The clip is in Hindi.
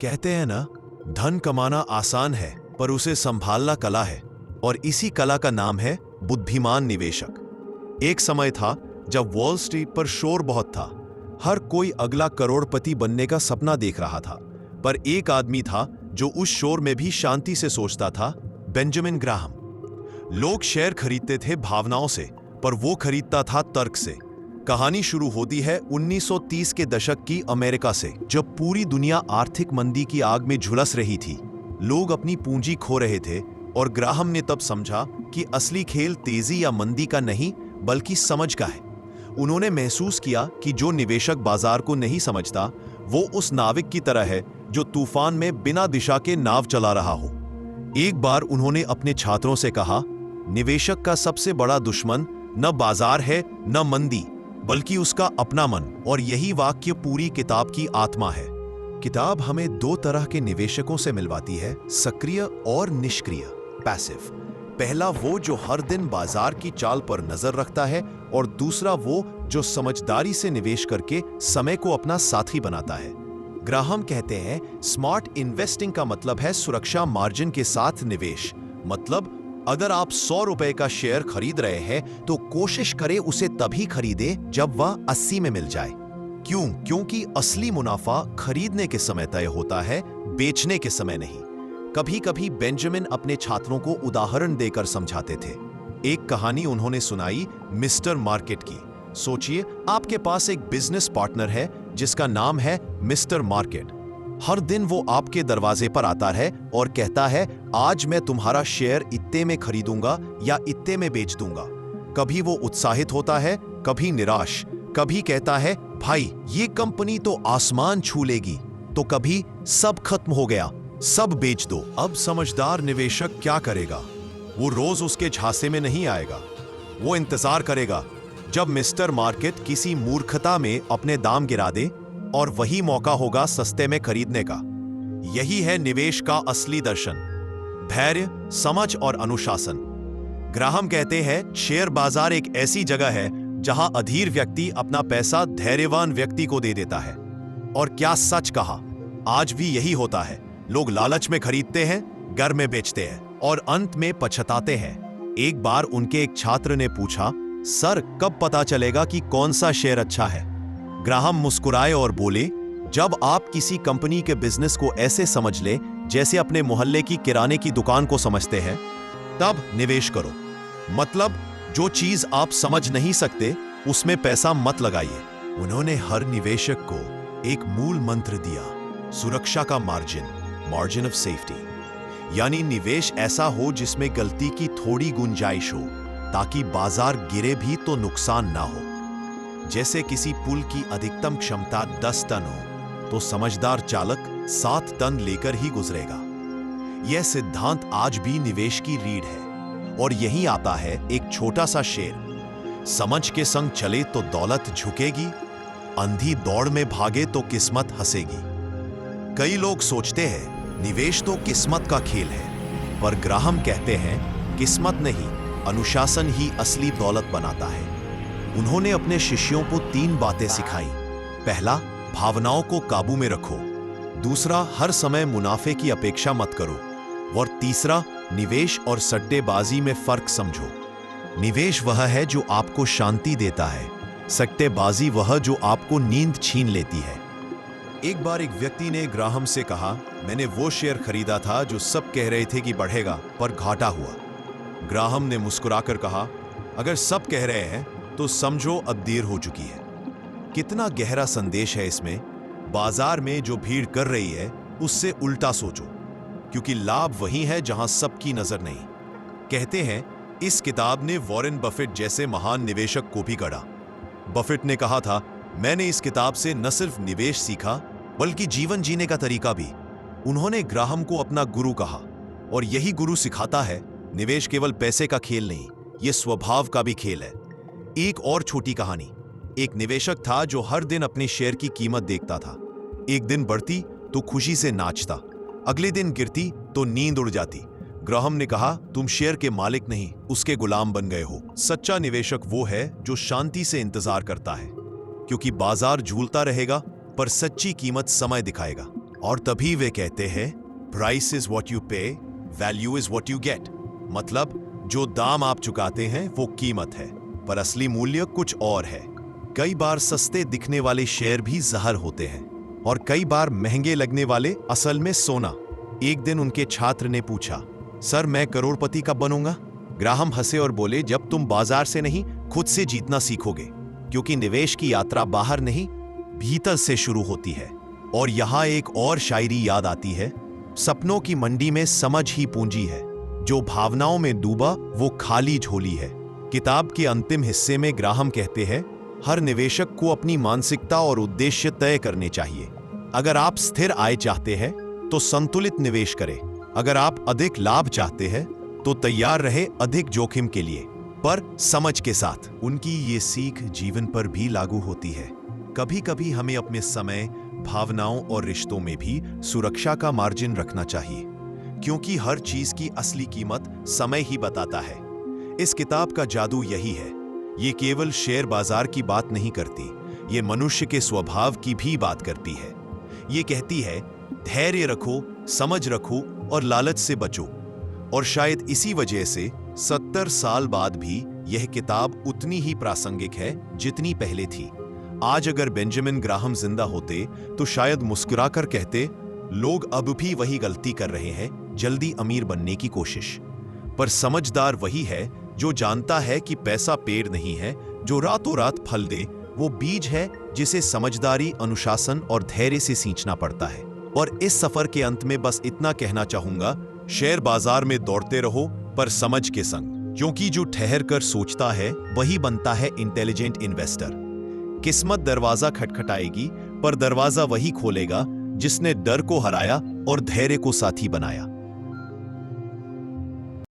कहते हैं ना, धन कमाना आसान है पर उसे संभालना कला है, और इसी कला का नाम है बुद्धिमान निवेशक। एक समय था जब वॉल स्ट्रीट पर शोर बहुत था। हर कोई अगला करोड़पति बनने का सपना देख रहा था, पर एक आदमी था जो उस शोर में भी शांति से सोचता था, बेंजामिन ग्राहम। लोग शेयर खरीदते थे भावनाओं से, पर वो खरीदता था तर्क से। कहानी शुरू होती है 1930 के दशक की अमेरिका से, जब पूरी दुनिया आर्थिक मंदी की आग में झुलस रही थी। लोग अपनी पूंजी खो रहे थे, और ग्राहम ने तब समझा कि असली खेल तेजी या मंदी का नहीं बल्कि समझ का है। उन्होंने महसूस किया कि जो निवेशक बाजार को नहीं समझता, वो उस नाविक की तरह है जो तूफान में बिना दिशा के नाव चला रहा हो। एक बार उन्होंने अपने छात्रों से कहा, निवेशक का सबसे बड़ा दुश्मन न बाजार है न मंदी, बल्कि उसका अपना मन। और यही वाक्य पूरी किताब की आत्मा है। किताब हमें दो तरह के निवेशकों से मिलवाती है, सक्रिय और निष्क्रिय, पैसिव। पहला वो जो हर दिन बाजार की चाल पर नजर रखता है, और दूसरा वो जो समझदारी से निवेश करके समय को अपना साथी बनाता है। ग्राहम कहते हैं, स्मार्ट इन्वेस्टिंग का मतलब है सुरक्षा मार्जिन के साथ निवेश। मतलब अगर आप 100 रुपए का शेयर खरीद रहे हैं तो कोशिश करें उसे तभी खरीदे जब वह 80 में मिल जाए। क्यों? क्योंकि असली मुनाफा खरीदने के समय तय होता है, बेचने के समय नहीं। कभी कभी बेंजामिन अपने छात्रों को उदाहरण देकर समझाते थे। एक कहानी उन्होंने सुनाई मिस्टर मार्केट की। सोचिए, आपके पास एक बिजनेस पार्टनर है जिसका नाम है मिस्टर मार्केट। हर दिन वो आपके दरवाजे पर आता है और कहता है, आज मैं तुम्हारा शेयर इत्ते में खरीदूंगा या इत्ते में बेच दूंगा। कभी वो उत्साहित होता है, कभी निराश, कभी कहता है, भाई ये कंपनी तो आसमान छू लेगी, तो कभी सब खत्म हो गया, सब बेच दो। अब समझदार निवेशक क्या करेगा? वो रोज उसके झांसे में नहीं आएगा। वो इंतजार करेगा जब मिस्टर मार्केट किसी मूर्खता में अपने दाम गिरा दे, और वही मौका होगा सस्ते में खरीदने का। यही है निवेश का असली दर्शन, धैर्य, समझ और अनुशासन। ग्राहम कहते हैं, शेयर बाजार एक ऐसी जगह है जहां अधीर व्यक्ति अपना पैसा धैर्यवान व्यक्ति को दे देता है। और क्या सच कहा, आज भी यही होता है। लोग लालच में खरीदते हैं, घर में बेचते हैं, और अंत में पछताते हैं। एक बार उनके एक छात्र ने पूछा, सर कब पता चलेगा कि कौन सा शेयर अच्छा है? ग्राहम मुस्कुराए और बोले, जब आप किसी कंपनी के बिजनेस को ऐसे समझ ले जैसे अपने मोहल्ले की किराने की दुकान को समझते हैं, तब निवेश करो। मतलब जो चीज आप समझ नहीं सकते उसमें पैसा मत लगाइए। उन्होंने हर निवेशक को एक मूल मंत्र दिया, सुरक्षा का मार्जिन, मार्जिन ऑफ सेफ्टी। यानी निवेश ऐसा हो जिसमें गलती की थोड़ी गुंजाइश हो, ताकि बाजार गिरे भी तो नुकसान ना हो। जैसे किसी पुल की अधिकतम क्षमता 10 टन हो, तो समझदार चालक 7 टन लेकर ही गुजरेगा। यह सिद्धांत आज भी निवेश की रीढ़ है। और यही आता है एक छोटा सा शेर, समझ के संग चले तो दौलत झुकेगी, अंधी दौड़ में भागे तो किस्मत हंसेगी। कई लोग सोचते हैं निवेश तो किस्मत का खेल है, पर ग्राहम कहते हैं, किस्मत नहीं, अनुशासन ही असली दौलत बनाता है। उन्होंने अपने शिष्यों को 3 बातें सिखाई। पहला, भावनाओं को काबू में रखो। दूसरा, हर समय मुनाफे की अपेक्षा मत करो। और तीसरा, निवेश और सट्टेबाजी में फर्क समझो। निवेश वह है जो आपको शांति देता है, सट्टेबाजी वह जो आपको नींद छीन लेती है। एक बार एक व्यक्ति ने ग्राहम से कहा, मैंने वो शेयर खरीदा था जो सब कह रहे थे कि बढ़ेगा, पर घाटा हुआ। ग्राहम ने मुस्कुराकर कहा, अगर सब कह रहे हैं तो समझो अब देर हो चुकी है। कितना गहरा संदेश है इसमें। बाजार में जो भीड़ कर रही है उससे उल्टा सोचो, क्योंकि लाभ वही है जहां सबकी नजर नहीं। कहते हैं, इस किताब ने वॉरेन बफेट जैसे महान निवेशक को भी गढ़ा। बफेट ने कहा था, मैंने इस किताब से न सिर्फ निवेश सीखा बल्कि जीवन जीने का तरीका भी। उन्होंने ग्राहम को अपना गुरु कहा, और यही गुरु सिखाता है, निवेश केवल पैसे का खेल नहीं, यह स्वभाव का भी खेल है। एक और छोटी कहानी। एक निवेशक था जो हर दिन अपने शेयर की कीमत देखता था। एक दिन बढ़ती तो खुशी से नाचता, अगले दिन गिरती तो नींद उड़ जाती। ग्राहम ने कहा, तुम शेयर के मालिक नहीं, उसके गुलाम बन गए हो। सच्चा निवेशक वो है जो शांति से इंतजार करता है, क्योंकि बाजार झूलता रहेगा पर सच्ची कीमत समय दिखाएगा। और तभी वे कहते हैं, प्राइस इज वॉट यू पे, value is what you get. मतलब जो दाम आप चुकाते हैं वो कीमत है, पर असली मूल्य कुछ और है। कई बार सस्ते दिखने वाले शेयर भी जहर होते हैं और कई बार महंगे लगने वाले असल में सोना। एक दिन उनके छात्र ने पूछा, सर मैं करोड़पति कब बनूंगा? ग्राहम हंसे और बोले, जब तुम बाजार से नहीं खुद से जीतना सीखोगे, क्योंकि निवेश की यात्रा बाहर नहीं भीतर से शुरू होती है। और यहां एक और शायरी याद आती है, सपनों की मंडी में समझ ही पूंजी है, जो भावनाओं में डूबा वो खाली झोली है। किताब के अंतिम हिस्से में ग्राहम कहते हैं, हर निवेशक को अपनी मानसिकता और उद्देश्य तय करने चाहिए। अगर आप स्थिर आय चाहते हैं तो संतुलित निवेश करें। अगर आप अधिक लाभ चाहते हैं तो तैयार रहे अधिक जोखिम के लिए, पर समझ के साथ। उनकी ये सीख जीवन पर भी लागू होती है। कभी कभी हमें अपने समय, भावनाओं और रिश्तों में भी सुरक्षा का मार्जिन रखना चाहिए, क्योंकि हर चीज की असली कीमत समय ही बताता है। इस किताब का जादू यही है, ये केवल शेयर बाजार की बात नहीं करती, ये मनुष्य के स्वभाव की भी बात करती है। ये कहती है, धैर्य रखो, समझ रखो और लालच से बचो। और शायद इसी वजह से 70 साल बाद भी यह किताब उतनी ही प्रासंगिक है जितनी पहले थी। आज अगर बेंजामिन ग्राहम जिंदा होते तो शायद मुस्कुराकर कहते, लोग अब भी वही गलती कर रहे हैं, जल्दी अमीर बनने की कोशिश। पर समझदार वही है जो जानता है कि पैसा पेड़ नहीं है जो रातों रात फल दे, वो बीज है जिसे समझदारी, अनुशासन और धैर्य से सींचना पड़ता है। और इस सफर के अंत में बस इतना कहना चाहूंगा, शेयर बाजार में दौड़ते रहो पर समझ के संग, क्योंकि जो ठहर कर सोचता है वही बनता है इंटेलिजेंट इन्वेस्टर। किस्मत दरवाजा खटखटाएगी, पर दरवाजा वही खोलेगा जिसने डर को हराया और धैर्य को साथी बनाया।